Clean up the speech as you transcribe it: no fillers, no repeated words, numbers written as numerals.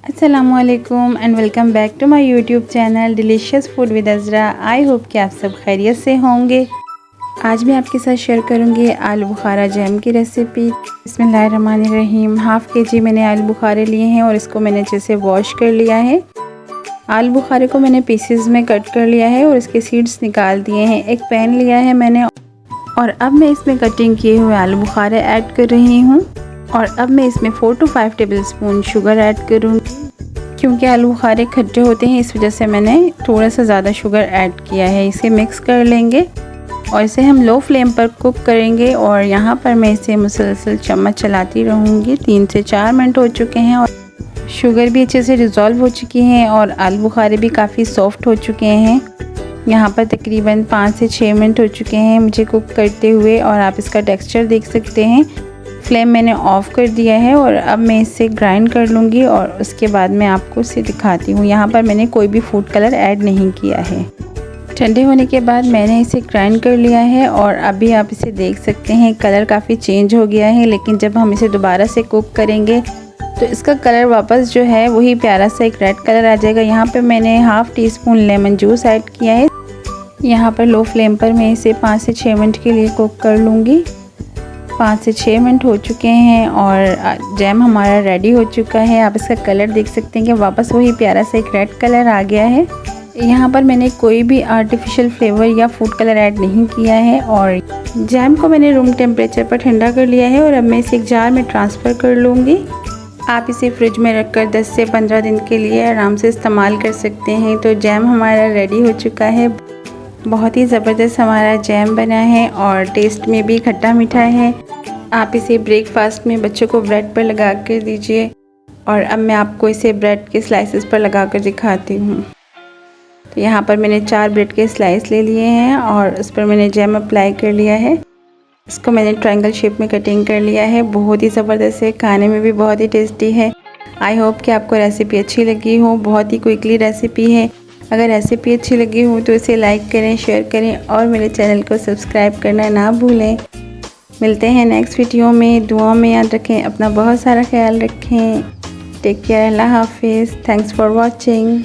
अस्सलामुअलैकुम and welcome back to my YouTube channel delicious food with Azra. I hope कि आप सब खैरियत से होंगे। आज मैं आपके साथ शेयर करूंगी आलू बुखारा जैम की रेसिपी। बिस्मिल्लाहिर्रहमानिर्रहीम। हाफ़ केजी मैंने आलू बुखारे लिए हैं और इसको मैंने अच्छे से वॉश कर लिया है। आलू बुखारे को मैंने पीसेस में कट कर लिया है और इसके सीड्स निकाल दिए हैं। एक पैन लिया है मैंने और अब मैं इसमें कटिंग किए हुए आलू बुखारे ऐड कर रही हूँ। और अब मैं इसमें 4 to 5 टेबलस्पून शुगर ऐड करूँगी। क्योंकि आलू बुखारे खट्टे होते हैं, इस वजह से मैंने थोड़ा सा ज़्यादा शुगर ऐड किया है। इसे मिक्स कर लेंगे और इसे हम लो फ्लेम पर कुक करेंगे। और यहाँ पर मैं इसे मुसलसल चम्मच चलाती रहूँगी। 3 से 4 मिनट हो चुके हैं और शुगर भी अच्छे से डिज़ोल्व हो चुकी है और आलू बुखारे भी काफ़ी सॉफ्ट हो चुके हैं। यहाँ पर तकरीबन 5 से 6 मिनट हो चुके हैं मुझे कुक करते हुए और आप इसका टेक्सचर देख सकते हैं। फ्लेम मैंने ऑफ़ कर दिया है और अब मैं इसे ग्राइंड कर लूँगी और उसके बाद मैं आपको इसे दिखाती हूँ। यहाँ पर मैंने कोई भी फूड कलर ऐड नहीं किया है। ठंडे होने के बाद मैंने इसे ग्राइंड कर लिया है और अभी आप इसे देख सकते हैं कलर काफ़ी चेंज हो गया है। लेकिन जब हम इसे दोबारा से कुक करेंगे तो इसका कलर वापस जो है वही प्यारा सा एक रेड कलर आ जाएगा। यहाँ पर मैंने half tea spoon lemon juice add किया है। यहाँ पर लो फ्लेम पर मैं इसे 5 से 6 मिनट के लिए कुक कर लूँगी। 5 से 6 मिनट हो चुके हैं और जैम हमारा रेडी हो चुका है। आप इसका कलर देख सकते हैं कि वापस वही प्यारा सा एक रेड कलर आ गया है। यहाँ पर मैंने कोई भी आर्टिफिशियल फ्लेवर या फूड कलर ऐड नहीं किया है। और जैम को मैंने रूम टेम्परेचर पर ठंडा कर लिया है और अब मैं इसे एक जार में ट्रांसफ़र कर लूँगी। आप इसे फ्रिज में रखकर 10 से 15 दिन के लिए आराम से इस्तेमाल कर सकते हैं। तो जैम हमारा रेडी हो चुका है। बहुत ही ज़बरदस्त हमारा जैम बना है और टेस्ट में भी खट्टा मीठा है। आप इसे ब्रेकफास्ट में बच्चों को ब्रेड पर लगा कर दीजिए। और अब मैं आपको इसे ब्रेड के स्लाइसेस पर लगा कर दिखाती हूँ। तो यहाँ पर मैंने 4 ब्रेड के स्लाइस ले लिए हैं और उस पर मैंने जैम अप्लाई कर लिया है। इसको मैंने ट्रायंगल शेप में कटिंग कर लिया है। बहुत ही ज़बरदस्त है, खाने में भी बहुत ही टेस्टी है। आई होप कि आपको रेसिपी अच्छी लगी हो। बहुत ही क्विकली रेसिपी है। अगर रेसिपी अच्छी लगी हो तो इसे लाइक करें, शेयर करें और मेरे चैनल को सब्सक्राइब करना ना भूलें। मिलते हैं नेक्स्ट वीडियो में। दुआ में याद रखें, अपना बहुत सारा ख्याल रखें। टेक केयर, अल्लाह हाफिज़। Thanks for watching.